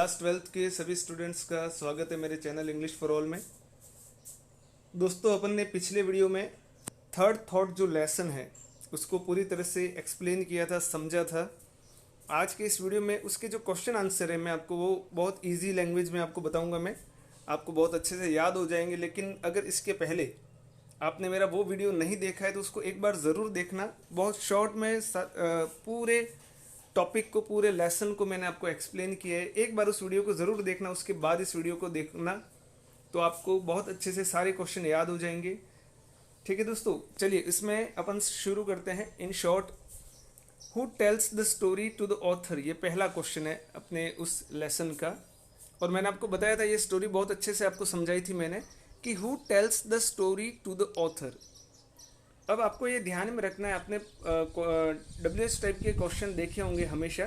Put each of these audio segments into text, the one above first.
Class 12th के सभी students का स्वागत है मेरे चैनल इंग्लिश फॉर ऑल में। दोस्तों, अपन ने पिछले वीडियो में थर्ड थॉट जो लेसन है उसको पूरी तरह से एक्सप्लेन किया था, समझा था। आज के इस वीडियो में उसके जो क्वेश्चन आंसर है मैं आपको वो बहुत इजी लैंग्वेज में आपको बताऊंगा। मैं आपको बहुत अच्छे से याद हो जाएंगे। लेकिन अगर इसके पहले आपने मेरा वो वीडियो नहीं देखा है तो उसको एक बार ज़रूर देखना। बहुत शॉर्ट में पूरे टॉपिक को, पूरे लेसन को मैंने आपको एक्सप्लेन किया है। एक बार उस वीडियो को ज़रूर देखना, उसके बाद इस वीडियो को देखना तो आपको बहुत अच्छे से सारे क्वेश्चन याद हो जाएंगे। ठीक है दोस्तों, चलिए इसमें अपन शुरू करते हैं। In short, who tells the story to the author, ये पहला क्वेश्चन है अपने उस लेसन का। और मैंने आपको बताया था, ये स्टोरी बहुत अच्छे से आपको समझाई थी मैंने कि who tells the story to the author. अब आपको ये ध्यान में रखना है, आपने WH टाइप के क्वेश्चन देखे होंगे हमेशा,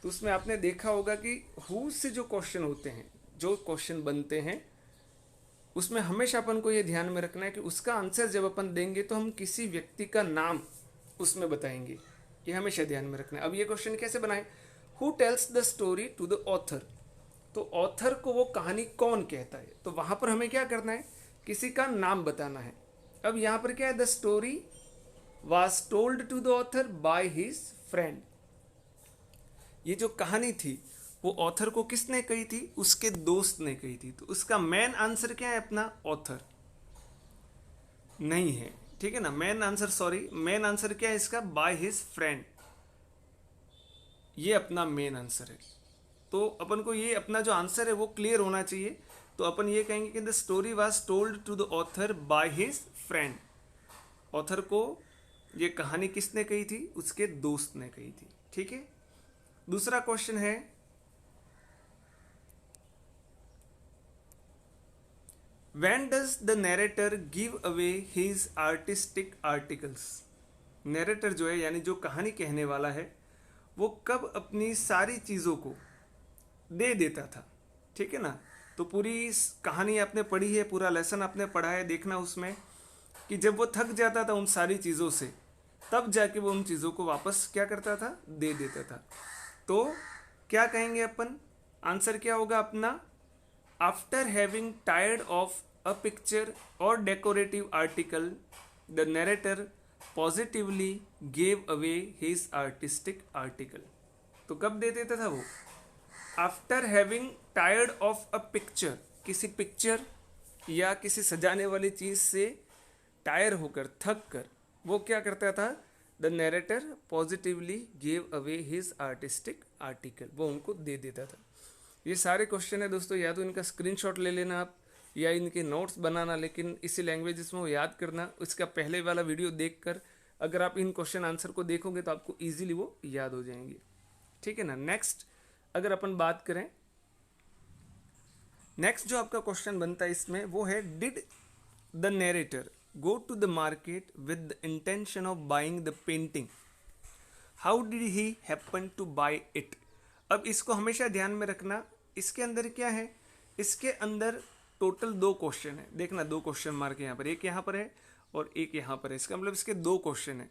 तो उसमें आपने देखा होगा कि हु से जो क्वेश्चन होते हैं, जो क्वेश्चन बनते हैं, उसमें हमेशा अपन को ये ध्यान में रखना है कि उसका आंसर जब अपन देंगे तो हम किसी व्यक्ति का नाम उसमें बताएंगे। ये हमेशा ध्यान में रखना है। अब ये क्वेश्चन कैसे बनाए? Who tells the story to the author, तो ऑथर को वो कहानी कौन कहता है, तो वहां पर हमें क्या करना है, किसी का नाम बताना है। अब यहाँ पर क्या है, the story was told to the author by his friend. ये जो कहानी थी वो ऑथर को किसने कही थी? उसके दोस्त ने कही थी। तो उसका मेन आंसर क्या है? अपना ऑथर नहीं है, ठीक है ना। मेन आंसर क्या है इसका? Bye his friend. ये अपना मेन आंसर है। तो अपन को ये अपना जो आंसर है वो क्लियर होना चाहिए। तो अपन ये कहेंगे कि the story was told to the author by his friend. Author को ये कहानी किसने कही थी? उसके दोस्त ने कही थी। ठीक है। दूसरा क्वेश्चन है, when does the narrator give away his artistic articles. Narrator जो है, यानी जो कहानी कहने वाला है, वो कब अपनी सारी चीज़ों को दे देता था? ठीक है ना। तो पूरी कहानी आपने पढ़ी है, पूरा लेसन आपने पढ़ा है, देखना उसमें कि जब वो थक जाता था उन सारी चीज़ों से, तब जाके वो उन चीज़ों को वापस क्या करता था? दे देता था। तो क्या कहेंगे अपन? आंसर क्या होगा अपना? After having tired of a picture और decorative article the narrator positively gave away his artistic article. तो कब दे देता था वो? After having tired of a picture, किसी पिक्चर या किसी सजाने वाली चीज़ से टायर होकर, थक कर, वो क्या करता था? The narrator positively give away his artistic article, वो उनको दे देता था। ये सारे क्वेश्चन है दोस्तों, या तो इनका स्क्रीनशॉट ले लेना आप या इनके नोट्स बनाना, लेकिन इसी लैंग्वेज में वो याद करना। इसका पहले वाला वीडियो देखकर अगर आप इन क्वेश्चन आंसर को देखोगे तो आपको ईजिली वो याद हो जाएंगे। ठीक है ना। नेक्स्ट अगर अपन बात करें, नेक्स्ट जो आपका क्वेश्चन बनता है इसमें वो है, did the narrator go to the market with the intention of buying the painting, how did he happen to buy it। अब इसको हमेशा ध्यान में रखना। इसके अंदर क्या है? इसके अंदर टोटल दो क्वेश्चन है। देखना, दो क्वेश्चन मार्क यहाँ पर, एक यहाँ पर है और एक यहाँ पर है। इसका मतलब इसके दो क्वेश्चन है।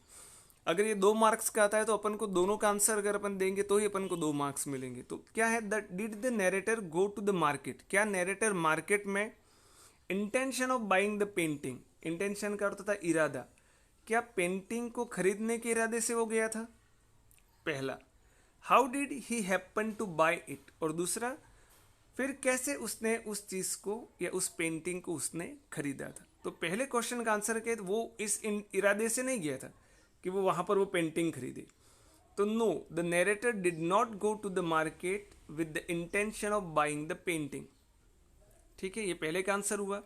अगर ये 2 मार्क्स का आता है तो अपन को दोनों का आंसर अगर अपन देंगे तो ही अपन को 2 मार्क्स मिलेंगे। तो क्या है? The did the narrator go to the market, क्या नैरेटर मार्केट में intention of buying the painting, intention का अर्थ था इरादा, क्या पेंटिंग को खरीदने के इरादे से वो गया था? पहला, how did he happen to buy it, और दूसरा, फिर कैसे उसने उस चीज को या उस पेंटिंग को उसने खरीदा था। तो पहले क्वेश्चन का आंसर क्या है? वो इस इरादे से नहीं गया था कि वो वहां पर वो पेंटिंग खरीदे। तो no, the narrator did not go to the market with the intention of buying the painting. ठीक है, ये पहले का आंसर हुआ।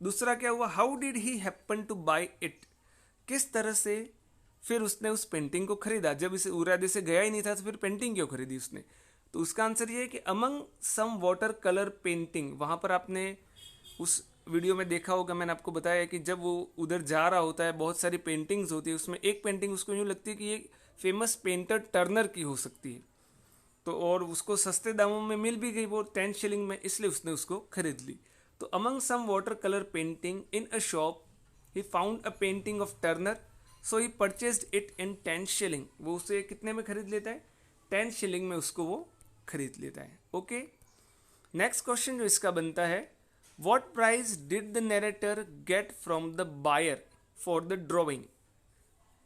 दूसरा क्या हुआ? How did he happen to buy it, किस तरह से फिर उसने उस पेंटिंग को खरीदा? जब इसे इरादे से गया ही नहीं था तो फिर पेंटिंग क्यों खरीदी उसने? तो उसका आंसर ये है कि among some water colour painting. वहां पर आपने उस वीडियो में देखा होगा, मैंने आपको बताया कि जब वो उधर जा रहा होता है, बहुत सारी पेंटिंग्स होती है, उसमें एक पेंटिंग उसको यूँ लगती है कि ये फेमस पेंटर टर्नर की हो सकती है। तो और उसको सस्ते दामों में मिल भी गई वो 10 शिलिंग में, इसलिए उसने उसको खरीद ली। तो among some water colour painting in a shop he found a painting of Turner, so he purchased it in 10 shilling. वो उसे कितने में खरीद लेता है? 10 शिलिंग में उसको वो खरीद लेता है। ओके, नेक्स्ट क्वेश्चन जो इसका बनता है, what price did the narrator get from the buyer for the drawing.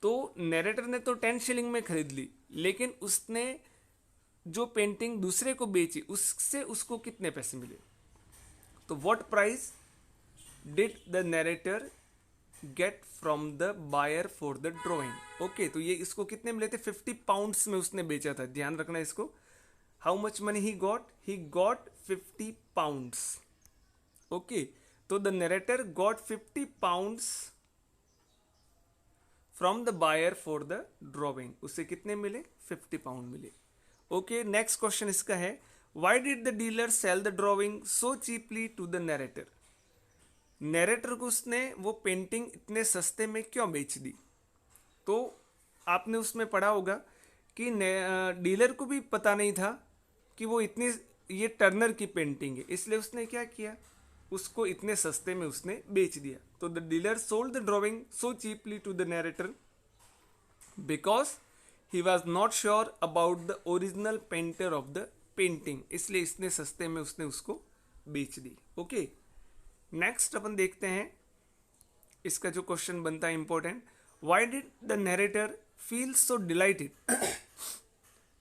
तो नरेटर ने तो 10 शिलिंग में खरीद ली, लेकिन उसने जो पेंटिंग दूसरे को बेची उससे उसको कितने पैसे मिले। तो what price did the narrator get from the buyer for the drawing. Okay, तो ये इसको कितने मिले थे, 50 पाउंड्स में उसने बेचा था, ध्यान रखना इसको। How much money he got 50 pounds. Okay, तो the narrator got 50 pounds from the buyer for the drawing. उससे कितने मिले, 50 पाउंड मिले। ओके, नेक्स्ट क्वेश्चन इसका है, why did the dealer sell the drawing so cheaply to the narrator. Narrator को उसने वो पेंटिंग इतने सस्ते में क्यों बेच दी। तो आपने उसमें पढ़ा होगा कि डीलर को भी पता नहीं था कि वो इतनी ये टर्नर की पेंटिंग है, इसलिए उसने क्या किया, उसको इतने सस्ते में उसने बेच दिया। तो the dealer sold the drawing so cheaply to the narrator because he was not sure about the original painter of the painting, इसलिए इतने सस्ते में उसने उसको बेच दी। ओके, नेक्स्ट अपन देखते हैं इसका जो क्वेश्चन बनता है important, why did the narrator feel so dilated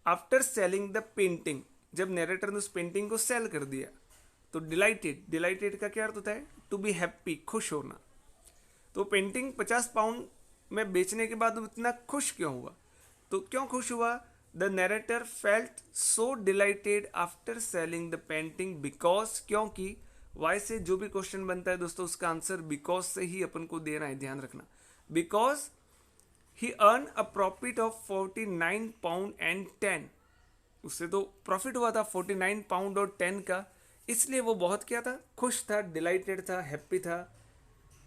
after selling the painting. जब नरेटर ने उस पेंटिंग को सेल कर दिया, तो डिलाइटेड का क्या अर्थ होता है, टू बी हैप्पी, खुश होना। तो पेंटिंग 50 पाउंड में बेचने के बाद वो इतना खुश क्यों हुआ। तो क्यों खुश हुआ, the narrator felt so dilated after selling the painting because, क्योंकि वाई से जो भी क्वेश्चन बनता है दोस्तों उसका आंसर बिकॉज से ही अपन को देना है, ध्यान रखना। Because he earn a profit of 49 pound and 10, उससे तो प्रॉफिट हुआ था 49 पाउंड और 10 का, इसलिए वो बहुत क्या था, खुश था, डिलाइटेड था, हैप्पी था।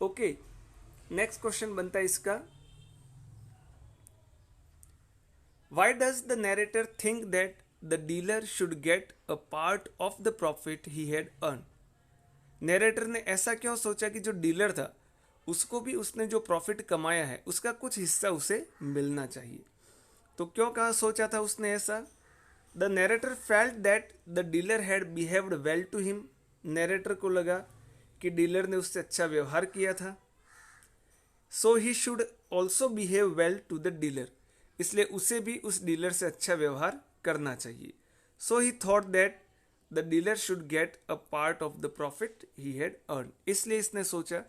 ओके, नेक्स्ट क्वेश्चन बनता है इसका, why does the narrator think that the dealer should get a part of the profit he had earn. Narrator ने ऐसा क्यों सोचा कि जो डीलर था उसको भी उसने जो प्रॉफिट कमाया है उसका कुछ हिस्सा उसे मिलना चाहिए। तो क्यों कहा सोचा था उसने ऐसा, the narrator felt that the dealer had behaved well to him. Narrator को लगा कि डीलर ने उससे अच्छा व्यवहार किया था, so he should also behave well to the dealer, इसलिए उसे भी उस डीलर से अच्छा व्यवहार करना चाहिए। So he thought that the dealer should get a part of the profit he had earn, इसलिए इसने सोचा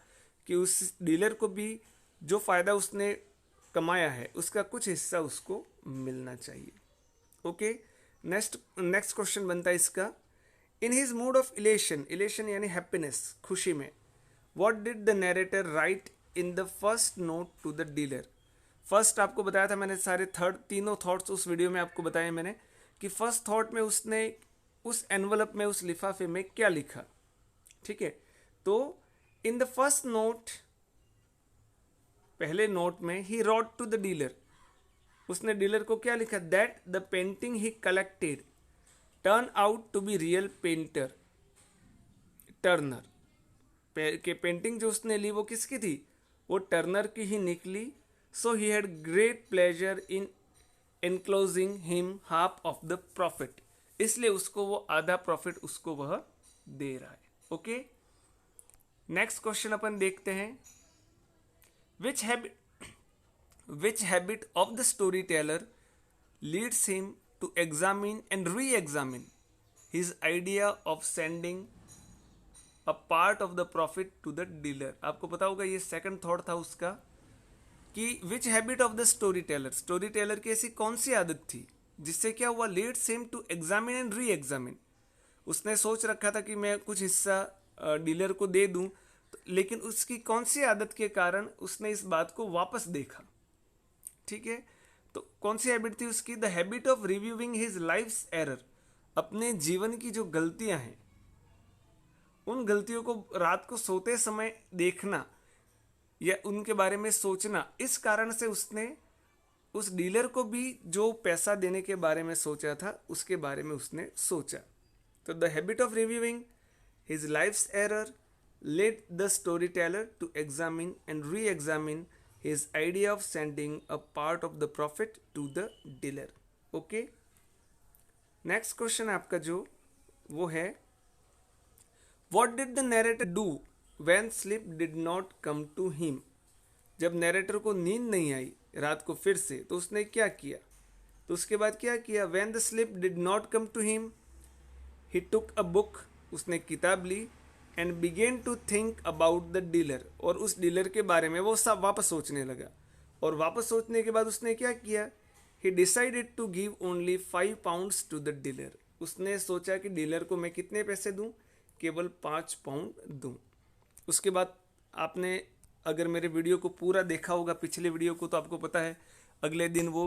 कि उस डीलर को भी जो फायदा उसने कमाया है उसका कुछ हिस्सा उसको मिलना चाहिए। ओके, नेक्स्ट क्वेश्चन बनता है इसका, in his mood of elation यानी हैप्पीनेस, खुशी में, what did the narrator write in the first note to the dealer. First आपको बताया था मैंने, सारे तीनों थॉट्स उस वीडियो में आपको बताए मैंने, कि फर्स्ट थॉट में उसने उस एनवलप में, उस लिफाफे में क्या लिखा। ठीक है, तो इन द फर्स्ट नोट, पहले नोट में, he wrote to the dealer, उसने डीलर को क्या लिखा, that the painting he collected turn out to be real painter Turner, के पेंटिंग जो उसने ली वो किसकी थी, वो टर्नर की ही निकली। So he had great pleasure in enclosing him half of the profit, इसलिए उसको वो आधा प्रॉफिट उसको वह दे रहा है। ओके, नेक्स्ट क्वेश्चन अपन देखते हैं, which habit of the storyteller leads him to examine and re-examine his idea of sending a part of the profit to the dealer। आपको पता होगा ये सेकंड थॉट था उसका कि which habit of the story teller की ऐसी कौन सी आदत थी जिससे क्या हुआ, leads him to examine and री एग्जामिन। उसने सोच रखा था कि मैं कुछ हिस्सा डीलर को दे दूं, लेकिन उसकी कौन सी आदत के कारण उसने इस बात को वापस देखा। ठीक है, तो कौन सी हैबिट थी उसकी, the habit of reviewing his life's error, अपने जीवन की जो गलतियां हैं उन गलतियों को रात को सोते समय देखना या उनके बारे में सोचना। इस कारण से उसने उस डीलर को भी जो पैसा देने के बारे में सोचा था उसके बारे में उसने सोचा। तो the habit of reviewing his life's error led the story teller to examine and री examine his idea of sending a part of the profit to the dealer। Okay, next question आपका जो वो है, what did the narrator do when sleep did not come to him? जब नरेटर को नींद नहीं आई रात को फिर से, तो उसने क्या किया? तो उसके बाद क्या किया? When the sleep did not come to him he took a book, उसने किताब ली, and began to think about the dealer, और उस डीलर के बारे में वो सब वापस सोचने लगा। और वापस सोचने के बाद उसने क्या किया? He decided to give only 5 pounds to the dealer, उसने सोचा कि डीलर को मैं कितने पैसे दूं? केवल 5 पाउंड दूं। उसके बाद आपने अगर मेरे वीडियो को पूरा देखा होगा, पिछले वीडियो को, तो आपको पता है अगले दिन वो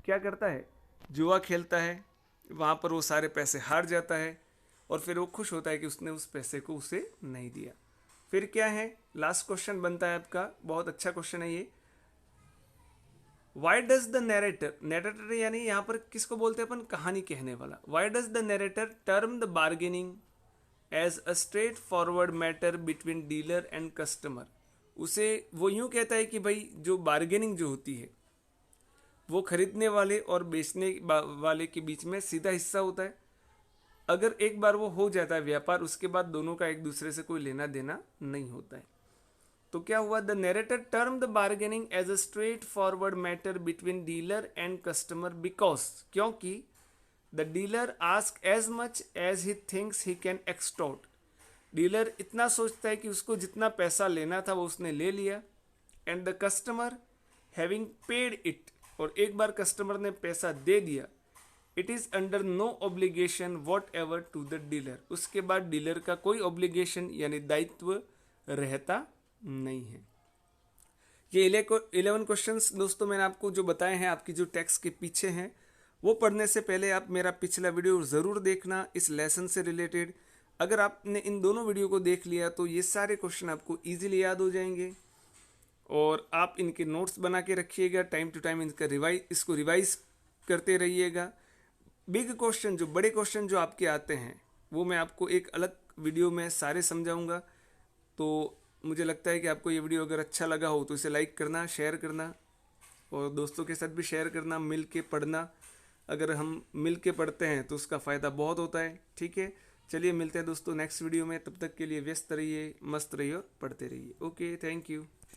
क्या करता है? जुआ खेलता है, वहाँ पर वो सारे पैसे हार जाता है, और फिर वो खुश होता है कि उसने उस पैसे को उसे नहीं दिया। फिर क्या है? लास्ट क्वेश्चन बनता है आपका, बहुत अच्छा क्वेश्चन है ये। Y does the narrator, narrator यानी यहाँ पर किसको बोलते हैं अपन? कहानी कहने वाला। Why does the narrator term the bargaining as a straight forward matter between dealer and customer? उसे वो यूं कहता है कि भाई जो बार्गेनिंग जो होती है वो खरीदने वाले और बेचने वाले के बीच में सीधा हिस्सा होता है। अगर एक बार वो हो जाता है व्यापार, उसके बाद दोनों का एक दूसरे से कोई लेना देना नहीं होता है। तो क्या हुआ? The narrator term the bargaining as a straight forward matter between dealer and customer because, क्योंकि the dealer ask as much as he thinks he can extort, dealer इतना सोचता है कि उसको जितना पैसा लेना था वो उसने ले लिया। And the customer having paid it, और एक बार कस्टमर ने पैसा दे दिया, it is under no obligation whatever to the dealer, उसके बाद डीलर का कोई ऑब्लिगेशन यानी दायित्व रहता नहीं है। ये 11 क्वेश्चंस दोस्तों मैंने आपको जो बताए हैं, आपकी जो टेक्स्ट के पीछे हैं, वो पढ़ने से पहले आप मेरा पिछला वीडियो ज़रूर देखना इस लेसन से रिलेटेड। अगर आपने इन दोनों वीडियो को देख लिया तो ये सारे क्वेश्चन आपको इजीली याद हो जाएंगे, और आप इनके नोट्स बना के रखिएगा, टाइम टू टाइम इसको रिवाइज करते रहिएगा। बिग क्वेश्चन, जो बड़े क्वेश्चन जो आपके आते हैं, वो मैं आपको एक अलग वीडियो में सारे समझाऊंगा। तो मुझे लगता है कि आपको ये वीडियो अगर अच्छा लगा हो तो इसे लाइक करना, शेयर करना, और दोस्तों के साथ भी शेयर करना, मिल के पढ़ना। अगर हम मिल के पढ़ते हैं तो उसका फ़ायदा बहुत होता है। ठीक है, चलिए मिलते हैं दोस्तों नेक्स्ट वीडियो में। तब तक के लिए व्यस्त रहिए, मस्त रहिए और पढ़ते रहिए। Okay, thank you.